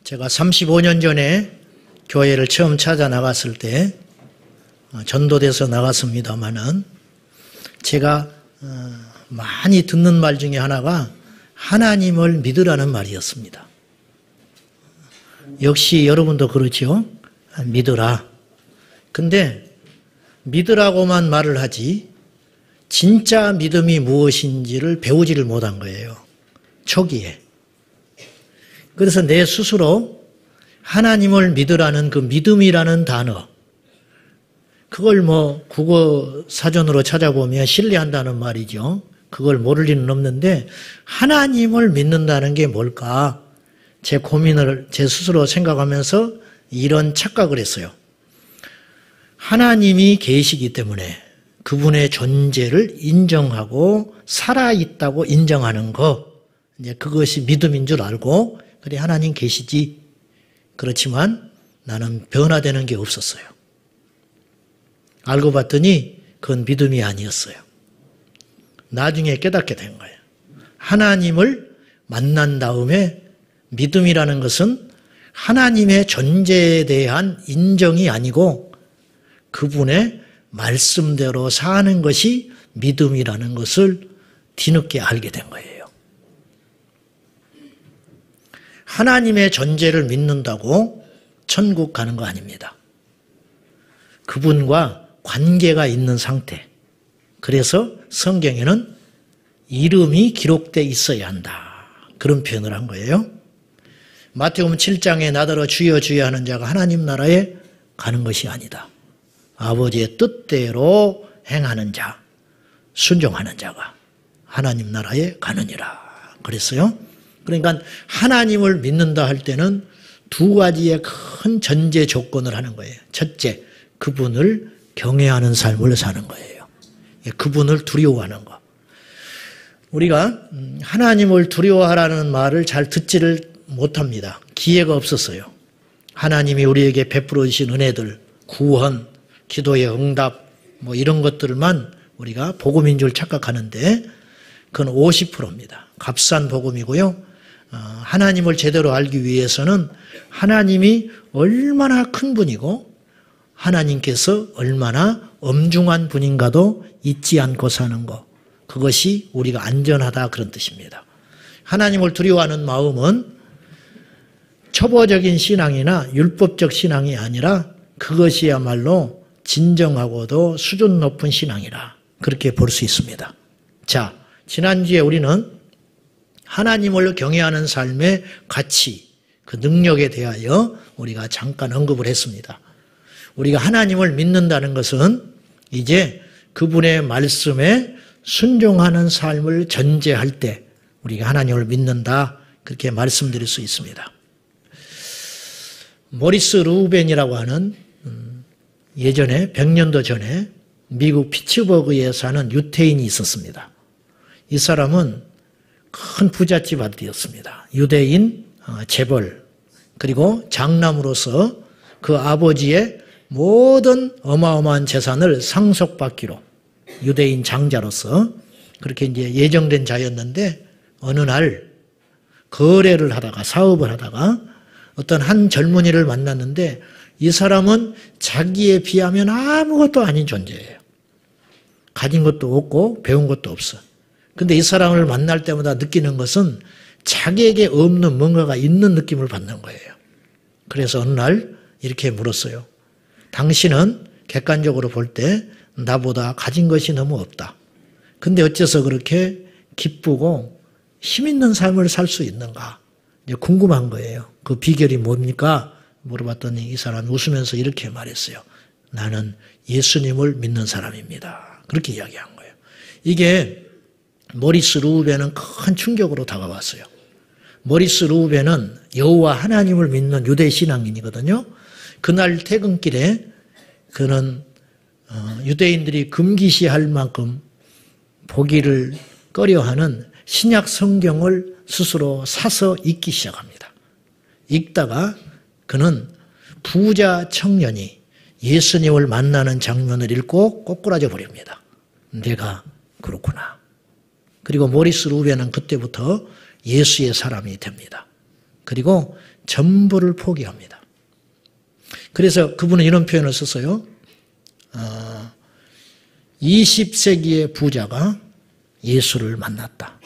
제가 35년 전에 교회를 처음 찾아 나갔을 때 전도돼서 나갔습니다마는 제가 많이 듣는 말 중에 하나가 하나님을 믿으라는 말이었습니다. 역시 여러분도 그렇죠? 믿으라. 근데 믿으라고만 말을 하지 진짜 믿음이 무엇인지를 배우지를 못한 거예요. 초기에. 그래서 내 스스로 하나님을 믿으라는 그 믿음이라는 단어, 그걸 국어 사전으로 찾아보면 신뢰한다는 말이죠. 그걸 모를 리는 없는데 하나님을 믿는다는 게 뭘까? 제 고민을 제 스스로 생각하면서 이런 착각을 했어요. 하나님이 계시기 때문에 그분의 존재를 인정하고 살아있다고 인정하는 거, 이제 그것이 믿음인 줄 알고, 그래 하나님 계시지. 그렇지만 나는 변화되는 게 없었어요. 알고 봤더니 그건 믿음이 아니었어요. 나중에 깨닫게 된 거예요. 하나님을 만난 다음에 믿음이라는 것은 하나님의 존재에 대한 인정이 아니고 그분의 말씀대로 사는 것이 믿음이라는 것을 뒤늦게 알게 된 거예요. 하나님의 존재를 믿는다고 천국 가는 거 아닙니다. 그분과 관계가 있는 상태. 그래서 성경에는 이름이 기록되어 있어야 한다. 그런 표현을 한 거예요. 마태복음 7장에 나더러 주여 주여 하는 자가 하나님 나라에 가는 것이 아니다. 아버지의 뜻대로 행하는 자, 순종하는 자가 하나님 나라에 가느니라. 그랬어요. 그러니까 하나님을 믿는다 할 때는 두 가지의 큰 전제 조건을 하는 거예요. 첫째, 그분을 경외하는 삶을 사는 거예요. 그분을 두려워하는 거. 우리가 하나님을 두려워하라는 말을 잘 듣지를 못합니다. 기회가 없었어요. 하나님이 우리에게 베풀어 주신 은혜들, 구원, 기도의 응답 이런 것들만 우리가 복음인 줄 착각하는데 그건 50%입니다. 값싼 복음이고요. 하나님을 제대로 알기 위해서는 하나님이 얼마나 큰 분이고 하나님께서 얼마나 엄중한 분인가도 잊지 않고 사는 것, 그것이 우리가 안전하다 그런 뜻입니다. 하나님을 두려워하는 마음은 초보적인 신앙이나 율법적 신앙이 아니라 그것이야말로 진정하고도 수준 높은 신앙이라 그렇게 볼 수 있습니다. 자, 지난주에 우리는 하나님을 경외하는 삶의 가치, 그 능력에 대하여 우리가 잠깐 언급을 했습니다. 우리가 하나님을 믿는다는 것은 이제 그분의 말씀에 순종하는 삶을 전제할 때 우리가 하나님을 믿는다 그렇게 말씀드릴 수 있습니다. 모리스 루벤이라고 하는 예전에 100년도 전에 미국 피츠버그에 사는 유태인이 있었습니다. 이 사람은 큰 부잣집 아들이었습니다. 유대인 재벌, 그리고 장남으로서 그 아버지의 모든 어마어마한 재산을 상속받기로 유대인 장자로서 그렇게 이제 예정된 자였는데 어느 날 거래를 하다가 사업을 하다가 어떤 한 젊은이를 만났는데 이 사람은 자기에 비하면 아무것도 아닌 존재예요. 가진 것도 없고 배운 것도 없어. 근데 이 사람을 만날 때마다 느끼는 것은 자기에게 없는 뭔가가 있는 느낌을 받는 거예요. 그래서 어느 날 이렇게 물었어요. 당신은 객관적으로 볼 때 나보다 가진 것이 너무 없다. 근데 어째서 그렇게 기쁘고 힘 있는 삶을 살 수 있는가? 이제 궁금한 거예요. 그 비결이 뭡니까? 물어봤더니 이 사람이 웃으면서 이렇게 말했어요. 나는 예수님을 믿는 사람입니다. 그렇게 이야기한 거예요. 이게 모리스 루벤은 큰 충격으로 다가왔어요. 모리스 루벤은 여호와 하나님을 믿는 유대 신앙인이거든요. 그날 퇴근길에 그는 유대인들이 금기시할 만큼 보기를 꺼려하는 신약 성경을 스스로 사서 읽기 시작합니다. 읽다가 그는 부자 청년이 예수님을 만나는 장면을 읽고 꼬꾸라져 버립니다. 내가 그렇구나. 그리고 모리스 루벤은 그때부터 예수의 사람이 됩니다. 그리고 전부를 포기합니다. 그래서 그분은 이런 표현을 썼어요. 20세기의 부자가 예수를 만났다.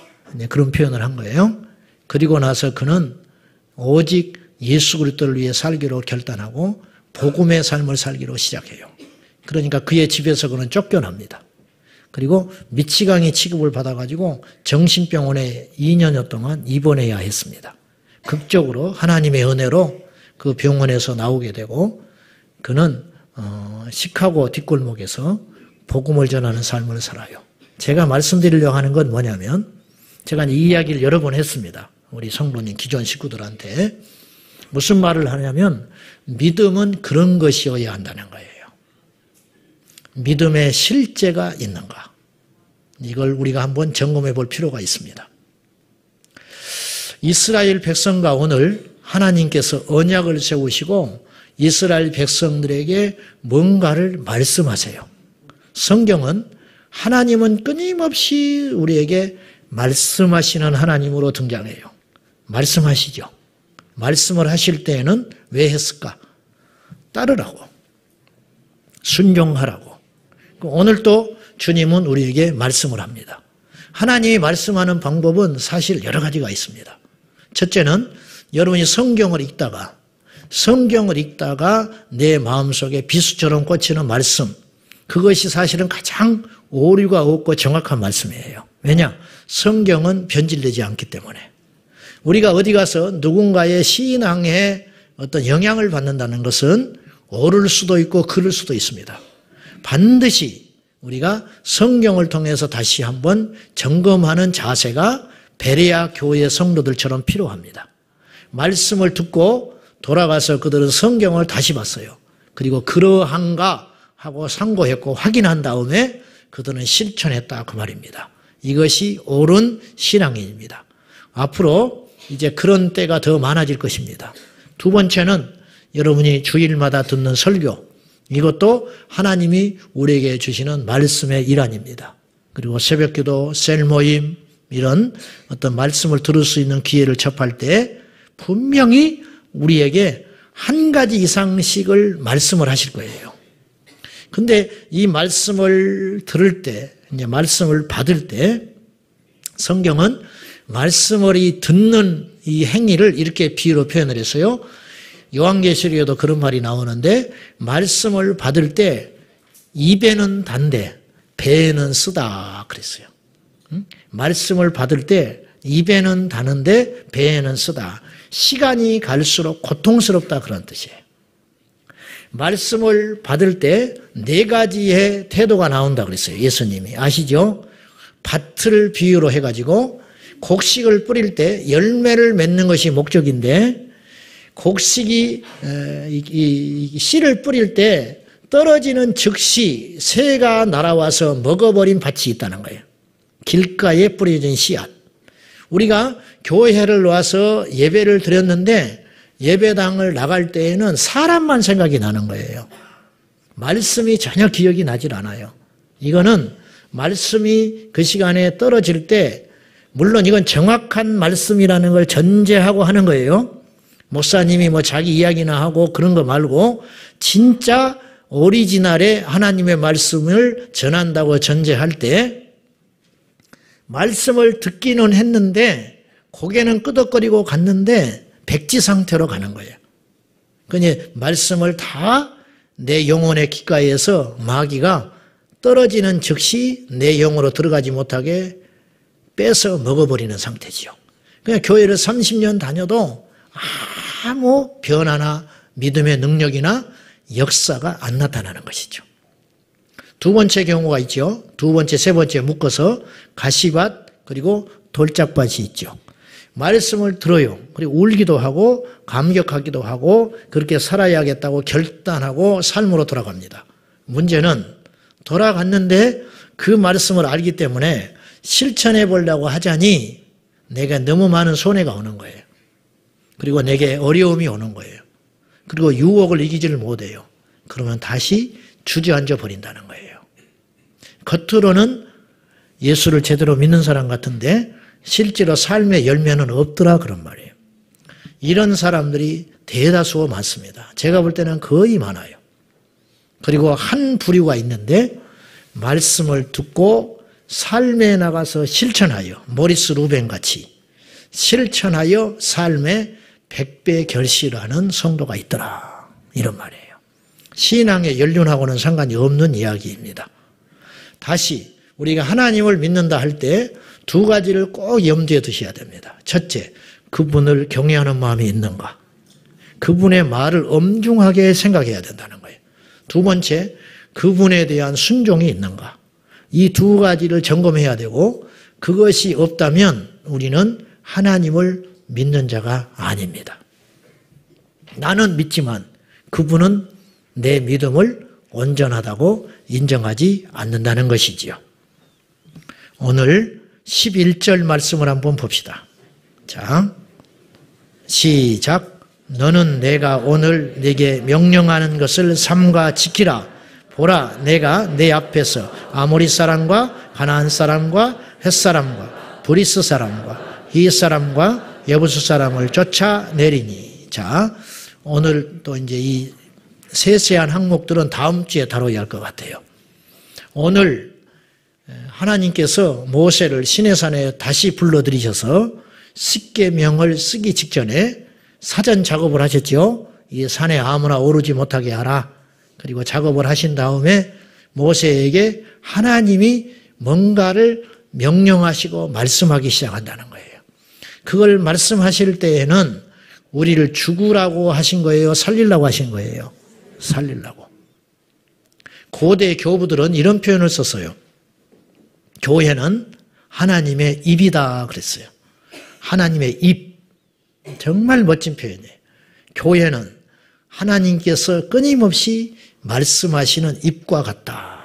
그런 표현을 한 거예요. 그리고 나서 그는 오직 예수 그리스도를 위해 살기로 결단하고 복음의 삶을 살기로 시작해요. 그러니까 그의 집에서 그는 쫓겨납니다. 그리고 미치광이 취급을 받아가지고 정신병원에 2년여 동안 입원해야 했습니다. 극적으로 하나님의 은혜로 그 병원에서 나오게 되고 그는 시카고 뒷골목에서 복음을 전하는 삶을 살아요. 제가 말씀드리려고 하는 건 뭐냐면 제가 이 이야기를 여러 번 했습니다. 우리 성도님 기존 식구들한테 무슨 말을 하냐면 믿음은 그런 것이어야 한다는 거예요. 믿음의 실제가 있는가? 이걸 우리가 한번 점검해 볼 필요가 있습니다. 이스라엘 백성과 오늘 하나님께서 언약을 세우시고 이스라엘 백성들에게 뭔가를 말씀하세요. 성경은 하나님은 끊임없이 우리에게 말씀하시는 하나님으로 등장해요. 말씀하시죠. 말씀을 하실 때에는 왜 했을까? 따르라고. 순종하라고. 오늘도 주님은 우리에게 말씀을 합니다. 하나님이 말씀하는 방법은 사실 여러 가지가 있습니다. 첫째는 여러분이 성경을 읽다가 내 마음속에 비수처럼 꽂히는 말씀, 그것이 사실은 가장 오류가 없고 정확한 말씀이에요. 왜냐? 성경은 변질되지 않기 때문에. 우리가 어디 가서 누군가의 신앙에 어떤 영향을 받는다는 것은 옳을 수도 있고 그를 수도 있습니다. 반드시 우리가 성경을 통해서 다시 한번 점검하는 자세가 베레아 교회 성도들처럼 필요합니다. 말씀을 듣고 돌아가서 그들은 성경을 다시 봤어요. 그리고 그러한가 하고 상고했고 확인한 다음에 그들은 실천했다 그 말입니다. 이것이 옳은 신앙인입니다. 앞으로 이제 그런 때가 더 많아질 것입니다. 두 번째는 여러분이 주일마다 듣는 설교, 이것도 하나님이 우리에게 주시는 말씀의 일환입니다. 그리고 새벽기도, 셀모임 이런 어떤 말씀을 들을 수 있는 기회를 접할 때 분명히 우리에게 한 가지 이상씩을 말씀을 하실 거예요. 근데 이 말씀을 들을 때, 이제 말씀을 받을 때 성경은 말씀을 듣는 이 행위를 이렇게 비유로 표현을 했어요. 요한계시록에도 그런 말이 나오는데 말씀을 받을 때 입에는 단데 배에는 쓰다 그랬어요. 말씀을 받을 때 입에는 다는데 배에는 쓰다. 시간이 갈수록 고통스럽다 그런 뜻이에요. 말씀을 받을 때 네 가지의 태도가 나온다 그랬어요. 예수님이. 아시죠? 밭을 비유로 해가지고 곡식을 뿌릴 때 열매를 맺는 것이 목적인데 곡식이 씨를 뿌릴 때 떨어지는 즉시 새가 날아와서 먹어버린 밭이 있다는 거예요. 길가에 뿌려진 씨앗. 우리가 교회를 와서 예배를 드렸는데 예배당을 나갈 때에는 사람만 생각이 나는 거예요. 말씀이 전혀 기억이 나질 않아요. 이거는 말씀이 그 시간에 떨어질 때 물론 이건 정확한 말씀이라는 걸 전제하고 하는 거예요. 목사님이 뭐 자기 이야기나 하고 그런 거 말고 진짜 오리지널의 하나님의 말씀을 전한다고 전제할 때 말씀을 듣기는 했는데 고개는 끄덕거리고 갔는데 백지 상태로 가는 거예요. 그러니 말씀을 다 내 영혼의 귓가에서 마귀가 떨어지는 즉시 내 영으로 들어가지 못하게 빼서 먹어버리는 상태지요. 그냥 교회를 30년 다녀도 아무 변화나 믿음의 능력이나 역사가 안 나타나는 것이죠. 두 번째 경우가 있죠. 두 번째, 세 번째 묶어서 가시밭 그리고 돌짝밭이 있죠. 말씀을 들어요. 그리고 울기도 하고 감격하기도 하고 그렇게 살아야겠다고 결단하고 삶으로 돌아갑니다. 문제는 돌아갔는데 그 말씀을 알기 때문에 실천해 보려고 하자니 내가 너무 많은 손해가 오는 거예요. 그리고 내게 어려움이 오는 거예요. 그리고 유혹을 이기지를 못해요. 그러면 다시 주저앉아 버린다는 거예요. 겉으로는 예수를 제대로 믿는 사람 같은데 실제로 삶의 열매는 없더라 그런 말이에요. 이런 사람들이 대다수 많습니다. 제가 볼 때는 거의 많아요. 그리고 한 부류가 있는데 말씀을 듣고 삶에 나가서 실천하여 모리스 루벤 같이 실천하여 삶에 100배 결실하는 성도가 있더라. 이런 말이에요. 신앙의 연륜하고는 상관이 없는 이야기입니다. 다시 우리가 하나님을 믿는다 할 때 두 가지를 꼭 염두에 두셔야 됩니다. 첫째, 그분을 경외하는 마음이 있는가? 그분의 말을 엄중하게 생각해야 된다는 거예요. 두 번째, 그분에 대한 순종이 있는가? 이 두 가지를 점검해야 되고 그것이 없다면 우리는 하나님을 믿는 자가 아닙니다. 나는 믿지만 그분은 내 믿음을 온전하다고 인정하지 않는다는 것이지요. 오늘 11절 말씀을 한번 봅시다. 자, 시작. 너는 내가 오늘 네게 명령하는 것을 삼가 지키라. 보라, 내가 내 앞에서 아모리 사람과 가나안 사람과 헷 사람과 브리스 사람과 히 사람과 여부수 사람을 쫓아내리니. 자, 오늘 또 이제 이 세세한 항목들은 다음 주에 다뤄야 할 것 같아요. 오늘 하나님께서 모세를 시내산에 다시 불러들이셔서 십계명을 쓰기 직전에 사전 작업을 하셨죠. 이 산에 아무나 오르지 못하게 하라. 그리고 작업을 하신 다음에 모세에게 하나님이 뭔가를 명령하시고 말씀하기 시작한다는 거예요. 그걸 말씀하실 때에는 우리를 죽으라고 하신 거예요? 살리려고 하신 거예요? 살리려고. 고대 교부들은 이런 표현을 썼어요. 교회는 하나님의 입이다 그랬어요. 하나님의 입. 정말 멋진 표현이에요. 교회는 하나님께서 끊임없이 말씀하시는 입과 같다.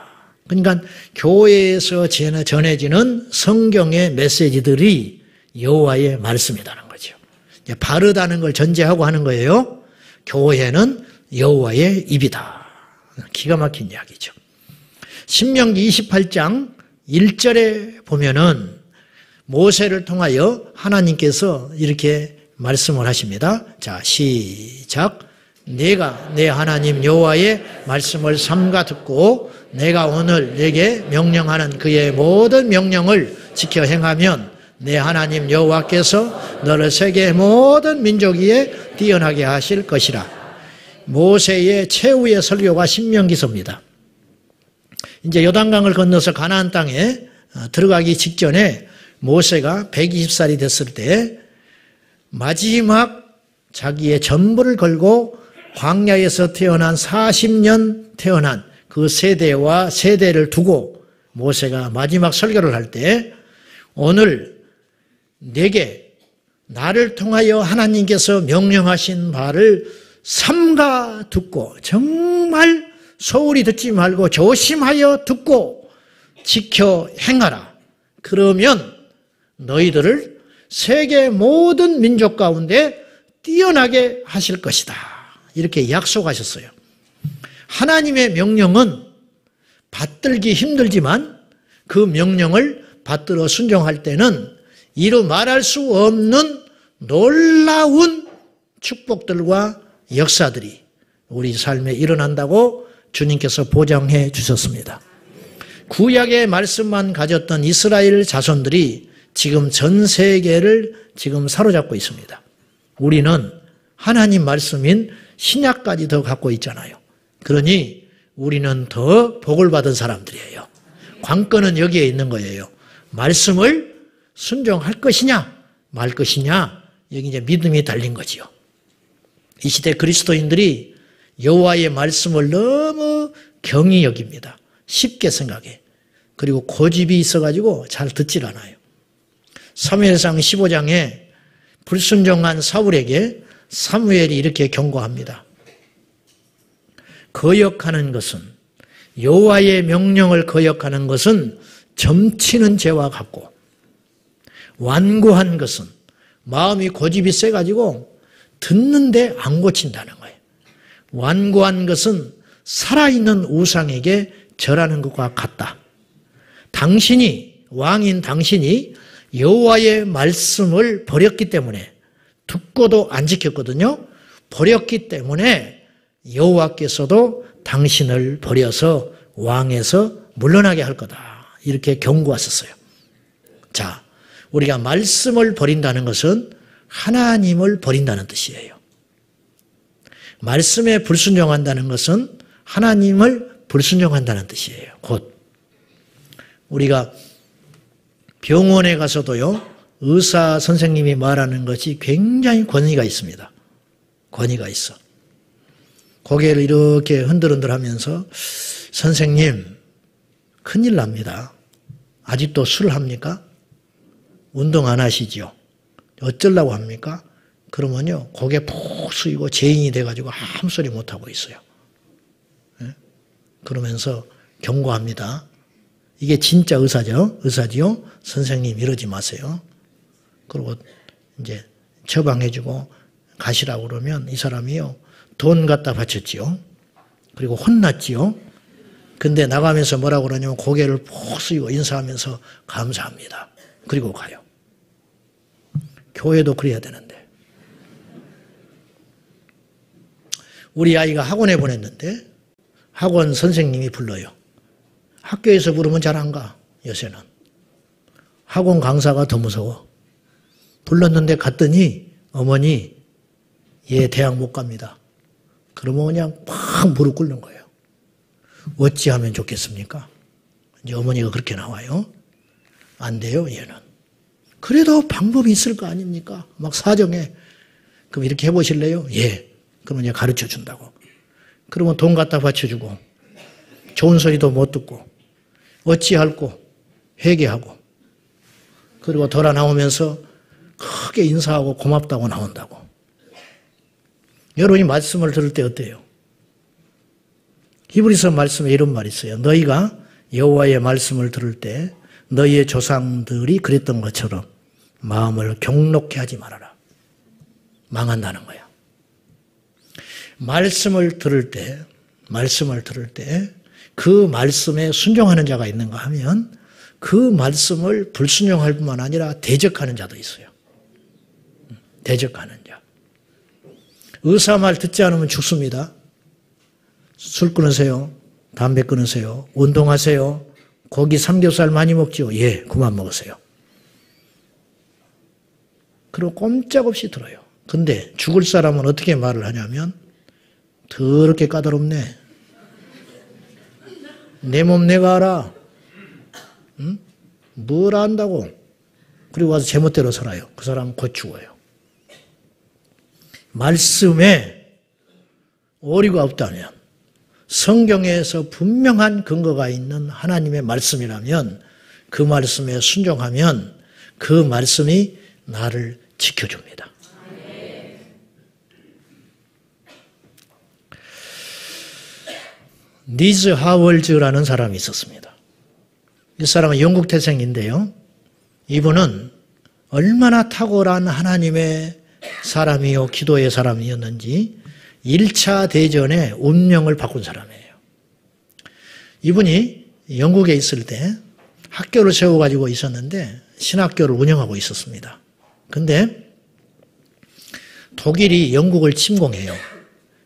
그러니까 교회에서 전해지는 성경의 메시지들이 여호와의 말씀이라는 거죠. 바르다는 걸 전제하고 하는 거예요. 교회는 여호와의 입이다. 기가 막힌 이야기죠. 신명기 28장 1절에 보면은 모세를 통하여 하나님께서 이렇게 말씀을 하십니다. 자, 시작. 내가 내 하나님 여호와의 말씀을 삼가 듣고 내가 오늘 내게 명령하는 그의 모든 명령을 지켜 행하면 내 하나님 여호와께서 너를 세계 모든 민족 위에 뛰어나게 하실 것이라. 모세의 최후의 설교가 신명기서입니다. 이제 요단강을 건너서 가나안 땅에 들어가기 직전에 모세가 120살이 됐을 때 마지막 자기의 전부를 걸고 광야에서 태어난 40년 태어난 그 세대와 세대를 두고 모세가 마지막 설교를 할 때 오늘 내게 나를 통하여 하나님께서 명령하신 바를 삼가 듣고 정말 소홀히 듣지 말고 조심하여 듣고 지켜 행하라. 그러면 너희들을 세계 모든 민족 가운데 뛰어나게 하실 것이다. 이렇게 약속하셨어요. 하나님의 명령은 받들기 힘들지만 그 명령을 받들어 순종할 때는 이루 말할 수 없는 놀라운 축복들과 역사들이 우리 삶에 일어난다고 주님께서 보장해 주셨습니다. 구약의 말씀만 가졌던 이스라엘 자손들이 지금 전 세계를 지금 사로잡고 있습니다. 우리는 하나님 말씀인 신약까지 더 갖고 있잖아요. 그러니 우리는 더 복을 받은 사람들이에요. 관건은 여기에 있는 거예요. 말씀을 순종할 것이냐 말 것이냐, 여기 이제 믿음이 달린 거지요. 이 시대 그리스도인들이 여호와의 말씀을 너무 경히 여깁니다. 쉽게 생각해. 그리고 고집이 있어가지고 잘 듣질 않아요. 사무엘상 15장에 불순종한 사울에게 사무엘이 이렇게 경고합니다. 거역하는 것은, 여호와의 명령을 거역하는 것은 점치는 죄와 같고, 완고한 것은 마음이 고집이 세가지고 듣는데 안 고친다는 거예요. 완고한 것은 살아있는 우상에게 절하는 것과 같다. 당신이, 왕인 당신이 여호와의 말씀을 버렸기 때문에, 듣고도 안 지켰거든요. 버렸기 때문에 여호와께서도 당신을 버려서 왕에서 물러나게 할 거다. 이렇게 경고하셨어요. 자, 우리가 말씀을 버린다는 것은 하나님을 버린다는 뜻이에요. 말씀에 불순종한다는 것은 하나님을 불순종한다는 뜻이에요. 곧 우리가 병원에 가서도요, 의사 선생님이 말하는 것이 굉장히 권위가 있습니다. 권위가 있어. 고개를 이렇게 흔들흔들 하면서 선생님, 큰일 납니다. 아직도 술을 합니까? 운동 안 하시죠? 어쩌려고 합니까? 그러면요, 고개 푹 숙이고 죄인이 돼가지고 아무 소리 못하고 있어요. 네? 그러면서 경고합니다. 이게 진짜 의사지요? 선생님 이러지 마세요. 그리고 이제 처방해주고 가시라고 그러면 이 사람이요, 돈 갖다 바쳤지요. 그리고 혼났지요. 근데 나가면서 뭐라고 그러냐면 고개를 푹 숙이고 인사하면서 감사합니다. 그리고 가요. 교회도 그래야 되는데. 우리 아이가 학원에 보냈는데 학원 선생님이 불러요. 학교에서 부르면 잘 안 가, 요새는. 학원 강사가 더 무서워. 불렀는데 갔더니 어머니, 얘 대학 못 갑니다. 그러면 그냥 팍 무릎 꿇는 거예요. 어찌하면 좋겠습니까? 이제 어머니가 그렇게 나와요. 안 돼요, 얘는. 그래도 방법이 있을 거 아닙니까? 막 사정해. 그럼 이렇게 해보실래요? 예. 그러면 이제 가르쳐 준다고. 그러면 돈 갖다 바쳐주고, 좋은 소리도 못 듣고, 어찌할꼬, 회개하고, 그리고 돌아 나오면서 크게 인사하고 고맙다고 나온다고. 여러분이 말씀을 들을 때 어때요? 히브리서 말씀에 이런 말이 있어요. 너희가 여호와의 말씀을 들을 때 너희의 조상들이 그랬던 것처럼 마음을 경록케 하지 말아라. 망한다는 거야. 말씀을 들을 때 그 말씀에 순종하는 자가 있는가 하면 그 말씀을 불순종할 뿐만 아니라 대적하는 자도 있어요. 대적하는 자. 의사 말 듣지 않으면 죽습니다. 술 끊으세요. 담배 끊으세요. 운동하세요. 고기 삼겹살 많이 먹죠. 예, 그만 먹으세요. 그리고 꼼짝없이 들어요. 근데 죽을 사람은 어떻게 말을 하냐면 더럽게 까다롭네. 내 몸 내가 알아. 응? 뭘 안다고. 그리고 와서 제멋대로 살아요. 그 사람은 곧 죽어요. 말씀에 오류가 없다면, 성경에서 분명한 근거가 있는 하나님의 말씀이라면 그 말씀에 순종하면 그 말씀이 나를 지켜줍니다. 니즈 하월즈라는 사람이 있었습니다. 이 사람은 영국 태생인데요. 이분은 얼마나 탁월한 하나님의 사람이요 기도의 사람이었는지 1차 대전에 운명을 바꾼 사람이에요. 이분이 영국에 있을 때 학교를 세워가지고 있었는데 신학교를 운영하고 있었습니다. 근데 독일이 영국을 침공해요.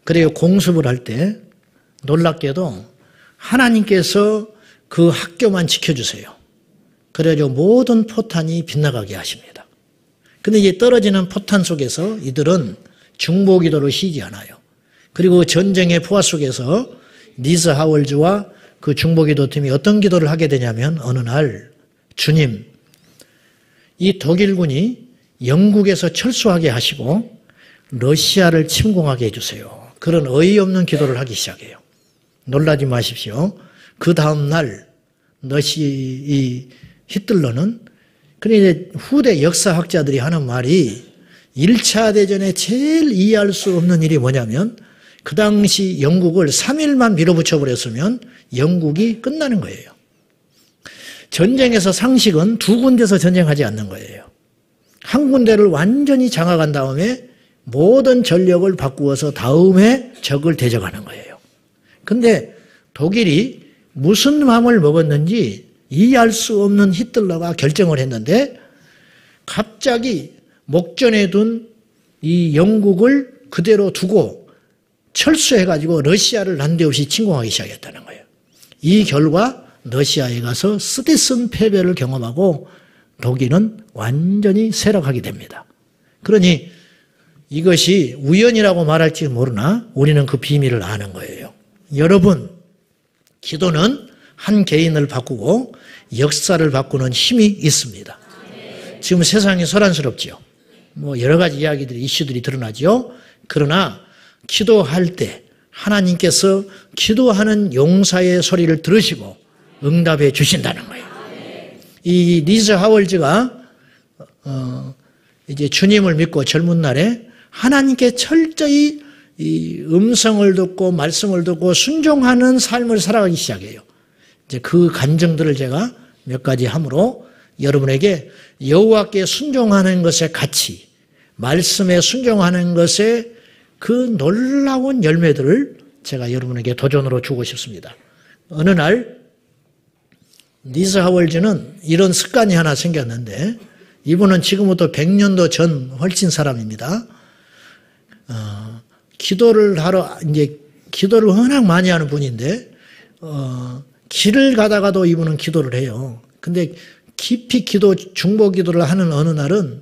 그래서 공습을 할 때 놀랍게도 하나님께서 그 학교만 지켜주세요. 그래가지고 모든 포탄이 빗나가게 하십니다. 근데 이제 떨어지는 포탄 속에서 이들은 중보기도를 쉬지 않아요. 그리고 전쟁의 포화 속에서 니즈 하월즈와 그 중보기도 팀이 어떤 기도를 하게 되냐면 어느 날 주님, 이 독일군이 영국에서 철수하게 하시고 러시아를 침공하게 해주세요. 그런 어이없는 기도를 하기 시작해요. 놀라지 마십시오. 그 다음 날 이 히틀러는 그런데 후대 역사학자들이 하는 말이 1차 대전에 제일 이해할 수 없는 일이 뭐냐면 그 당시 영국을 3일만 밀어붙여 버렸으면 영국이 끝나는 거예요. 전쟁에서 상식은 두 군데서 전쟁하지 않는 거예요. 한 군데를 완전히 장악한 다음에 모든 전력을 바꾸어서 다음에 적을 대적하는 거예요. 근데 독일이 무슨 마음을 먹었는지 이해할 수 없는 히틀러가 결정을 했는데 갑자기 목전에 둔 이 영국을 그대로 두고 철수해가지고 러시아를 난데없이 침공하기 시작했다는 거예요. 이 결과 러시아에 가서 쓰디쓴 패배를 경험하고 독일은 완전히 쇠락하게 됩니다. 그러니 이것이 우연이라고 말할지 모르나 우리는 그 비밀을 아는 거예요. 여러분, 기도는 한 개인을 바꾸고 역사를 바꾸는 힘이 있습니다. 지금 세상이 소란스럽지요. 뭐 여러 가지 이야기들이, 이슈들이 드러나죠. 그러나 기도할 때 하나님께서 기도하는 용사의 소리를 들으시고 응답해 주신다는 거예요. 이 리즈 하월즈가 이제 주님을 믿고 젊은 날에 하나님께 철저히 이 음성을 듣고 말씀을 듣고 순종하는 삶을 살아가기 시작해요. 이제 그 감정들을 제가 몇 가지 함으로 여러분에게 여호와께 순종하는 것의 가치, 말씀에 순종하는 것의 그 놀라운 열매들을 제가 여러분에게 도전으로 주고 싶습니다. 어느 날 리즈 하월즈는 이런 습관이 하나 생겼는데, 이분은 지금부터 100년도 전 훨씬 사람입니다. 기도를 하러, 이제 기도를 워낙 많이 하는 분인데, 길을 가다가도 이분은 기도를 해요. 근데 깊이 중보 기도를 하는 어느 날은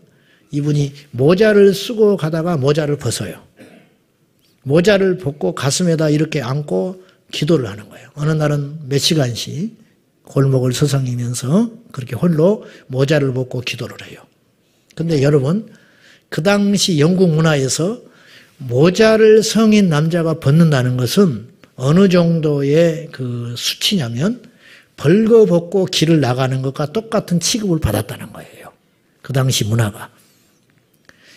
이분이 모자를 쓰고 가다가 모자를 벗어요. 모자를 벗고 가슴에다 이렇게 안고 기도를 하는 거예요. 어느 날은 몇 시간씩 골목을 서성이면서 그렇게 홀로 모자를 벗고 기도를 해요. 근데 여러분, 그 당시 영국 문화에서 모자를 성인 남자가 벗는다는 것은 어느 정도의 그 수치냐면 벌거벗고 길을 나가는 것과 똑같은 취급을 받았다는 거예요. 그 당시 문화가.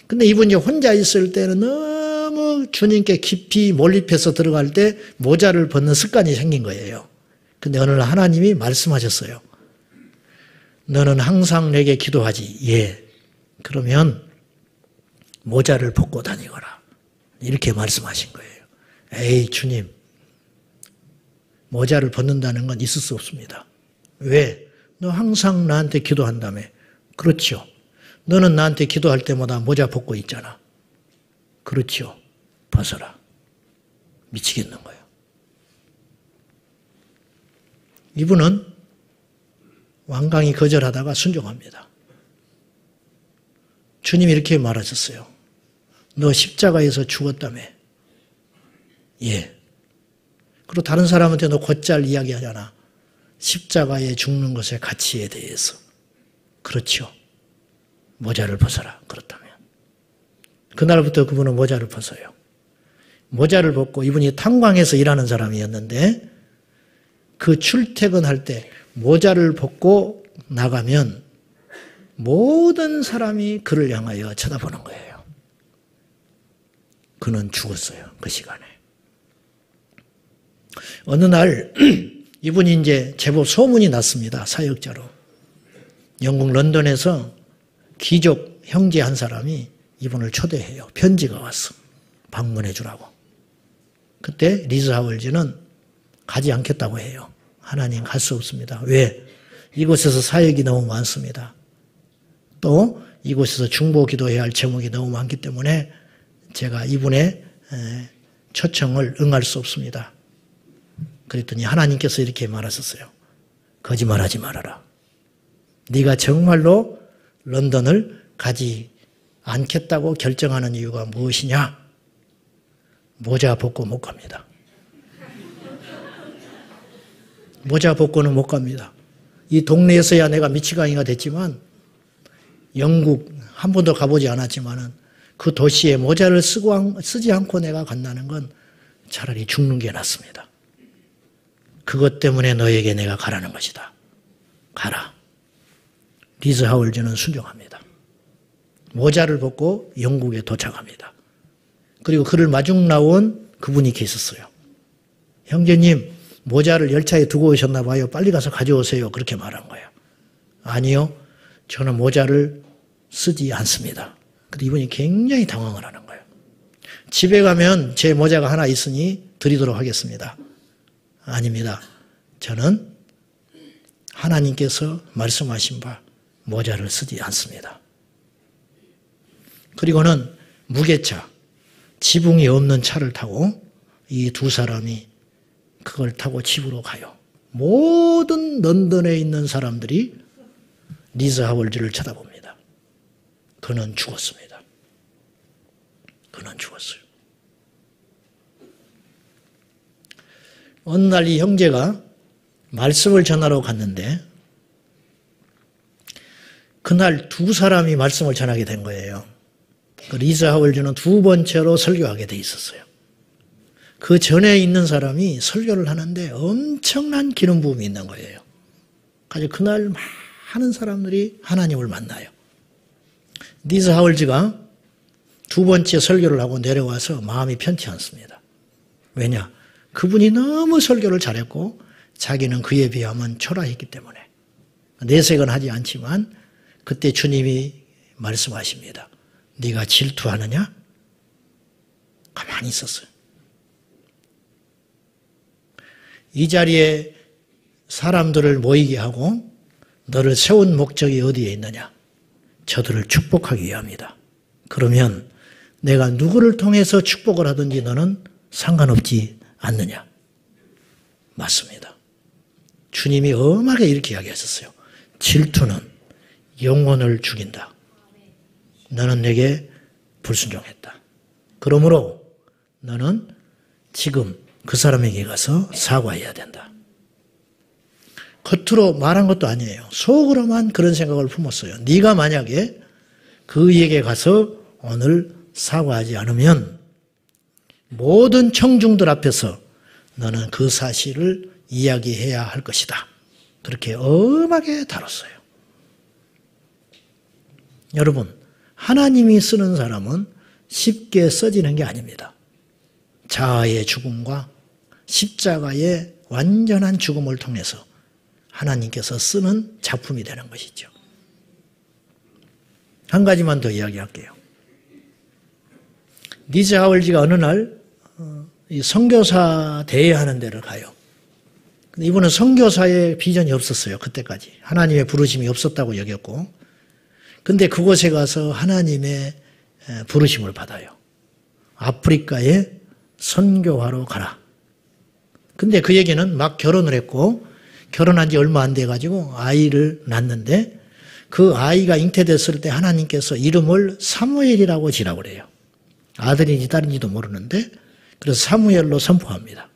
근데 이분이 혼자 있을 때는 너무 주님께 깊이 몰입해서 들어갈 때 모자를 벗는 습관이 생긴 거예요. 근데 어느 날 하나님이 말씀하셨어요. 너는 항상 내게 기도하지. 예. 그러면 모자를 벗고 다니거라. 이렇게 말씀하신 거예요. 에이, 주님. 모자를 벗는다는 건 있을 수 없습니다. 왜? 너 항상 나한테 기도한다며. 그렇죠. 너는 나한테 기도할 때마다 모자 벗고 있잖아. 그렇죠. 벗어라. 미치겠는 거예요. 이분은 완강히 거절하다가 순종합니다. 주님이 이렇게 말하셨어요. 너 십자가에서 죽었다며. 예. 그리고 다른 사람한테 너 곧잘 이야기하잖아. 십자가에 죽는 것의 가치에 대해서. 그렇죠. 모자를 벗어라. 그렇다면. 그날부터 그분은 모자를 벗어요. 모자를 벗고, 이분이 탄광에서 일하는 사람이었는데 그 출퇴근할 때 모자를 벗고 나가면 모든 사람이 그를 향하여 쳐다보는 거예요. 그는 죽었어요. 그 시간에. 어느 날 이분이 이제 제법 소문이 났습니다. 사역자로. 영국 런던에서 귀족 형제 한 사람이 이분을 초대해요. 편지가 왔어. 방문해 주라고. 그때 리즈 하월즈는 가지 않겠다고 해요. 하나님, 갈 수 없습니다. 왜? 이곳에서 사역이 너무 많습니다. 또 이곳에서 중보 기도해야 할 제목이 너무 많기 때문에 제가 이분의 초청을 응할 수 없습니다. 그랬더니 하나님께서 이렇게 말하셨어요. 거짓말하지 말아라. 네가 정말로 런던을 가지 않겠다고 결정하는 이유가 무엇이냐? 모자 벗고 못 갑니다. 모자 벗고는 못 갑니다. 이 동네에서야 내가 미치광이가 됐지만 영국 한 번도 가보지 않았지만은 그 도시에 모자를 쓰지 않고 내가 간다는 건 차라리 죽는 게 낫습니다. 그것 때문에 너에게 내가 가라는 것이다. 가라. 리즈 하월즈는 순종합니다. 모자를 벗고 영국에 도착합니다. 그리고 그를 마중 나온 그분이 계셨어요. 형제님, 모자를 열차에 두고 오셨나 봐요. 빨리 가서 가져오세요. 그렇게 말한 거예요. 아니요. 저는 모자를 쓰지 않습니다. 근데 이분이 굉장히 당황을 하는 거예요. 집에 가면 제 모자가 하나 있으니 드리도록 하겠습니다. 아닙니다. 저는 하나님께서 말씀하신 바 모자를 쓰지 않습니다. 그리고는 무게차, 지붕이 없는 차를 타고 이 두 사람이 그걸 타고 집으로 가요. 모든 런던에 있는 사람들이 리즈 하월즈를 쳐다봅니다. 그는 죽었습니다. 그는 죽었어요. 어느 날 이 형제가 말씀을 전하러 갔는데 그날 두 사람이 말씀을 전하게 된 거예요. 리즈 하월즈는 두 번째로 설교하게 돼 있었어요. 그 전에 있는 사람이 설교를 하는데 엄청난 기름 부음이 있는 거예요. 그래서 그날 많은 사람들이 하나님을 만나요. 리즈 하월즈가 두 번째 설교를 하고 내려와서 마음이 편치 않습니다. 왜냐? 그분이 너무 설교를 잘했고 자기는 그에 비하면 초라했기 때문에. 내색은 하지 않지만 그때 주님이 말씀하십니다. 네가 질투하느냐? 가만히 있었어요. 이 자리에 사람들을 모이게 하고 너를 세운 목적이 어디에 있느냐? 저들을 축복하기 위함이다. 그러면 내가 누구를 통해서 축복을 하든지 너는 상관없지 않느냐? 맞습니다. 주님이 엄하게 이렇게 이야기하셨어요. 질투는 영혼을 죽인다. 너는 내게 불순종했다. 그러므로 너는 지금 그 사람에게 가서 사과해야 된다. 겉으로 말한 것도 아니에요. 속으로만 그런 생각을 품었어요. 네가 만약에 그에게 가서 오늘 사과하지 않으면 모든 청중들 앞에서 너는 그 사실을 이야기해야 할 것이다. 그렇게 엄하게 다뤘어요. 여러분, 하나님이 쓰는 사람은 쉽게 써지는 게 아닙니다. 자아의 죽음과 십자가의 완전한 죽음을 통해서 하나님께서 쓰는 작품이 되는 것이죠. 한 가지만 더 이야기할게요. 리즈 하월즈가 어느 날 선교사 대회하는 데를 가요. 근데 이분은 선교사의 비전이 없었어요. 그때까지. 하나님의 부르심이 없었다고 여겼고. 근데 그곳에 가서 하나님의 부르심을 받아요. 아프리카에 선교하러 가라. 근데 그 얘기는 막 결혼을 했고 결혼한 지 얼마 안 돼가지고 아이를 낳는데 그 아이가 잉태됐을 때 하나님께서 이름을 사무엘이라고 지라고 그래요. 아들인지 딸인지도 모르는데 그래서 사무엘로 선포합니다.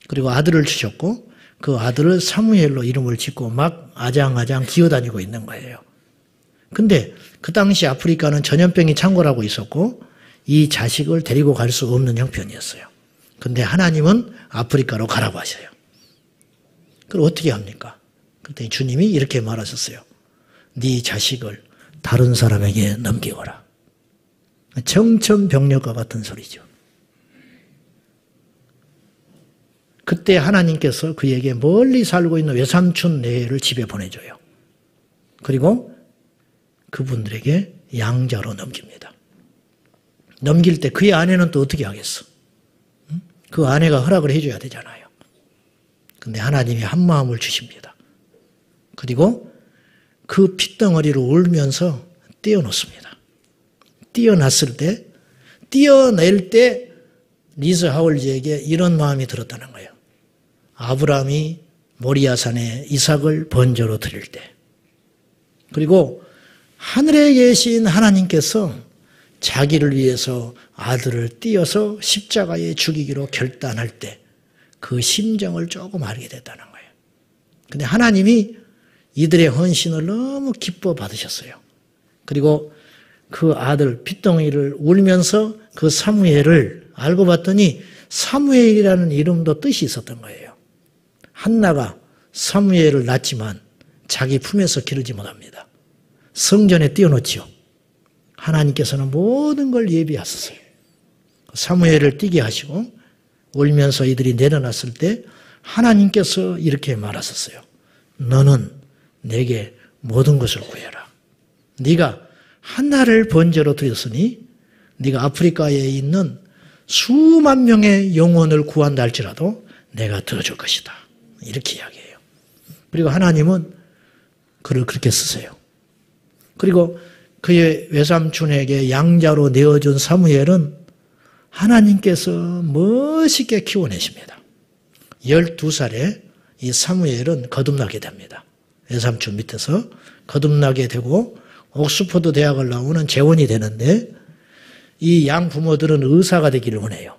그리고 아들을 주셨고 그 아들을 사무엘로 이름을 짓고 막 아장아장 기어다니고 있는 거예요. 근데 그 당시 아프리카는 전염병이 창궐하고 있었고 이 자식을 데리고 갈 수 없는 형편이었어요. 근데 하나님은 아프리카로 가라고 하셔요. 그럼 어떻게 합니까? 그때 주님이 이렇게 말하셨어요. 네 자식을 다른 사람에게 넘기거라. 정천벽력과 같은 소리죠. 그때 하나님께서 그에게 멀리 살고 있는 외삼촌 네를 집에 보내줘요. 그리고 그분들에게 양자로 넘깁니다. 넘길 때 그의 아내는 또 어떻게 하겠어? 그 아내가 허락을 해줘야 되잖아요. 근데 하나님이 한마음을 주십니다. 그리고 그 핏덩어리를 울면서 떼어놓습니다. 떼어놨을 때, 떼어낼 때 리즈 하월즈에게 이런 마음이 들었다는 거예요. 아브라함이 모리아산에 이삭을 번제로 드릴 때, 그리고 하늘에 계신 하나님께서 자기를 위해서 아들을 띄어서 십자가에 죽이기로 결단할 때 그 심정을 조금 알게 됐다는 거예요. 근데 하나님이 이들의 헌신을 너무 기뻐 받으셨어요. 그리고 그 아들 핏덩이를 울면서 그 사무엘을 알고 봤더니 사무엘이라는 이름도 뜻이 있었던 거예요. 한나가 사무엘을 낳지만 자기 품에서 기르지 못합니다. 성전에 띄워놓지요. 하나님께서는 모든 걸 예비하셨어요. 사무엘을 뛰게 하시고 울면서 이들이 내려놨을 때 하나님께서 이렇게 말하셨어요. 너는 내게 모든 것을 구해라. 네가 한나를 번제로 드렸으니 네가 아프리카에 있는 수만 명의 영혼을 구한다 할지라도 내가 들어줄 것이다. 이렇게 이야기해요. 그리고 하나님은 그를 그렇게 쓰세요. 그리고 그의 외삼촌에게 양자로 내어준 사무엘은 하나님께서 멋있게 키워내십니다. 12살에 이 사무엘은 거듭나게 됩니다. 외삼촌 밑에서 거듭나게 되고 옥스퍼드 대학을 나오는 재원이 되는데 이 양 부모들은 의사가 되기를 원해요.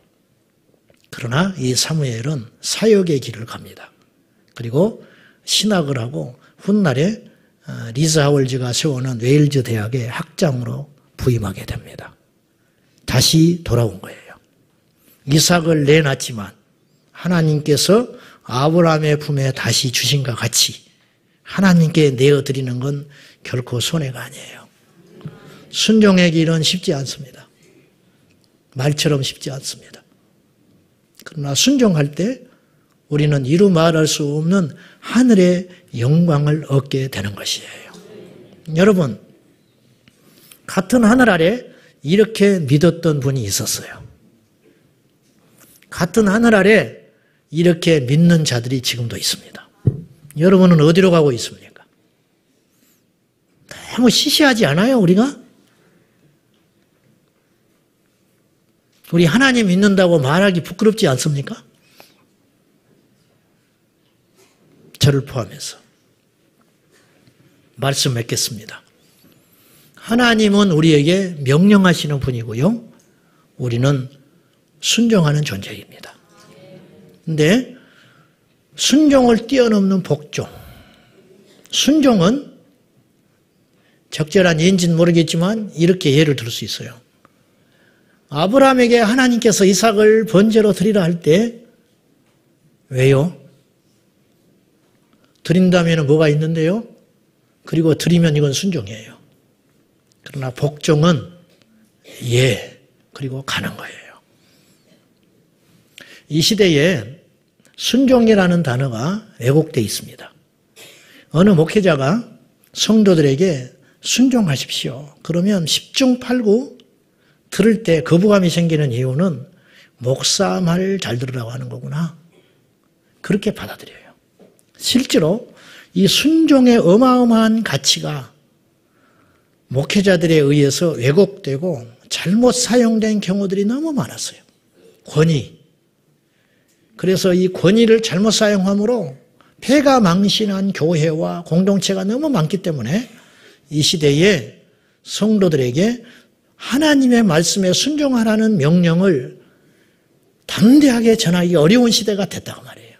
그러나 이 사무엘은 사역의 길을 갑니다. 그리고 신학을 하고 훗날에 리즈 하월즈가 세우는 웨일즈 대학의 학장으로 부임하게 됩니다. 다시 돌아온 거예요. 이삭을 내놨지만 하나님께서 아브라함의 품에 다시 주신과 같이 하나님께 내어드리는 건 결코 손해가 아니에요. 순종의 길은 쉽지 않습니다. 말처럼 쉽지 않습니다. 그러나 순종할 때 우리는 이루 말할 수 없는 하늘의 영광을 얻게 되는 것이에요. 여러분, 같은 하늘 아래 이렇게 믿었던 분이 있었어요. 같은 하늘 아래 이렇게 믿는 자들이 지금도 있습니다. 여러분은 어디로 가고 있습니까? 너무 시시하지 않아요, 우리가? 우리 하나님 믿는다고 말하기 부끄럽지 않습니까? 저를 포함해서. 말씀 맺겠습니다. 하나님은 우리에게 명령하시는 분이고요. 우리는 순종하는 존재입니다. 근데 순종을 뛰어넘는 복종. 순종은 적절한 예인지는 모르겠지만 이렇게 예를 들 수 있어요. 아브라함에게 하나님께서 이삭을 번제로 드리라 할 때 왜요? 드린다면 뭐가 있는데요? 그리고 드리면 이건 순종이에요. 그러나 복종은 예, 그리고 가는 거예요. 이 시대에 순종이라는 단어가 왜곡되어 있습니다. 어느 목회자가 성도들에게 순종하십시오. 그러면 10중 8구 들을 때 거부감이 생기는 이유는 목사 말 잘 들으라고 하는 거구나. 그렇게 받아들여요. 실제로 이 순종의 어마어마한 가치가 목회자들에 의해서 왜곡되고 잘못 사용된 경우들이 너무 많았어요. 권위. 그래서 이 권위를 잘못 사용함으로 폐가 망신한 교회와 공동체가 너무 많기 때문에 이 시대에 성도들에게 하나님의 말씀에 순종하라는 명령을 담대하게 전하기 어려운 시대가 됐다고 말이에요.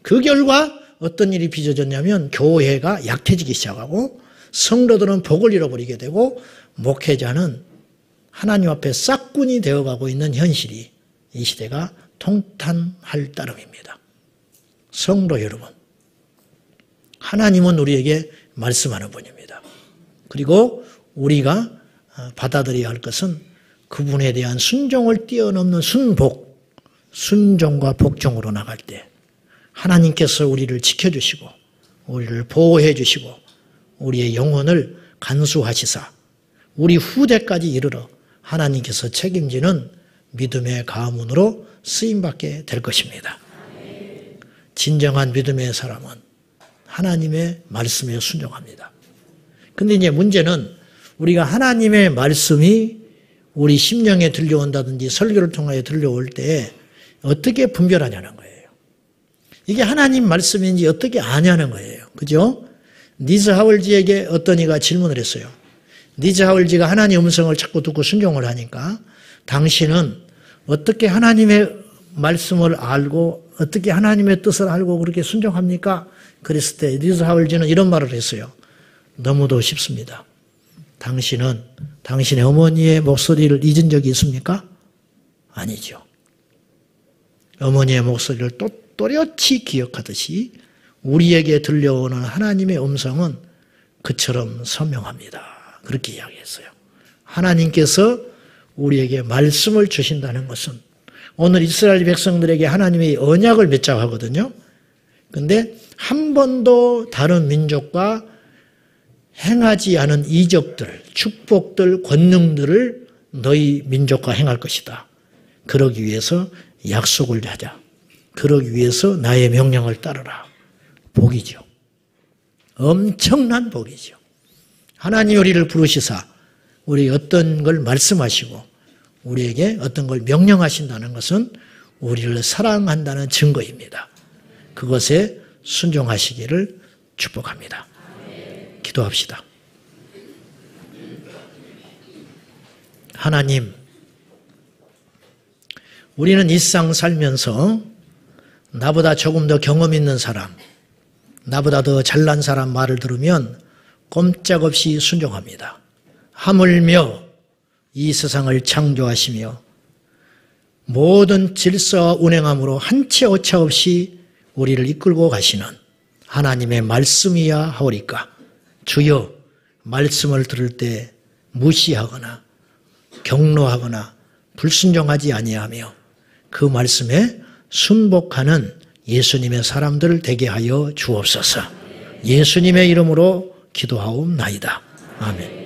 그 결과 어떤 일이 빚어졌냐면 교회가 약해지기 시작하고 성도들은 복을 잃어버리게 되고 목회자는 하나님 앞에 싹군이 되어가고 있는 현실이 이 시대가 통탄할 따름입니다. 성도 여러분, 하나님은 우리에게 말씀하는 분입니다. 그리고 우리가 받아들여야 할 것은 그분에 대한 순종을 뛰어넘는 순복, 순종과 복종으로 나갈 때 하나님께서 우리를 지켜주시고 우리를 보호해 주시고 우리의 영혼을 간수하시사 우리 후대까지 이르러 하나님께서 책임지는 믿음의 가문으로 쓰임받게 될 것입니다. 진정한 믿음의 사람은 하나님의 말씀에 순종합니다. 근데 이제 문제는 우리가 하나님의 말씀이 우리 심령에 들려온다든지 설교를 통하여 들려올 때 어떻게 분별하냐는 거예요. 이게 하나님 말씀인지 어떻게 아냐는 거예요. 그죠? 리즈 하월즈에게 어떤 이가 질문을 했어요. 리즈 하월즈가 하나님의 음성을 자꾸 듣고 순종을 하니까 당신은 어떻게 하나님의 말씀을 알고 어떻게 하나님의 뜻을 알고 그렇게 순종합니까? 그랬을 때 리즈 하월즈는 이런 말을 했어요. 너무도 쉽습니다. 당신은 당신의 어머니의 목소리를 잊은 적이 있습니까? 아니죠. 어머니의 목소리를 또렷이 기억하듯이 우리에게 들려오는 하나님의 음성은 그처럼 선명합니다. 그렇게 이야기했어요. 하나님께서 우리에게 말씀을 주신다는 것은 오늘 이스라엘 백성들에게 하나님의 언약을 맺자고 하거든요. 그런데 한 번도 다른 민족과 행하지 않은 이적들, 축복들, 권능들을 너희 민족과 행할 것이다. 그러기 위해서 약속을 하자. 그러기 위해서 나의 명령을 따르라. 복이죠. 엄청난 복이죠. 하나님 우리를 부르시사 우리 어떤 걸 말씀하시고 우리에게 어떤 걸 명령하신다는 것은 우리를 사랑한다는 증거입니다. 그것에 순종하시기를 축복합니다. 기도합시다. 하나님, 우리는 일상 살면서 나보다 조금 더 경험 있는 사람, 나보다 더 잘난 사람 말을 들으면 꼼짝없이 순종합니다. 하물며 이 세상을 창조하시며 모든 질서와 운행함으로 한 채 오차 없이 우리를 이끌고 가시는 하나님의 말씀이야 하오리까. 주여, 말씀을 들을 때 무시하거나 경로하거나 불순종하지 아니하며 그 말씀에 순복하는 예수님의 사람들 되게 하여 주옵소서. 예수님의 이름으로 기도하옵나이다. 아멘.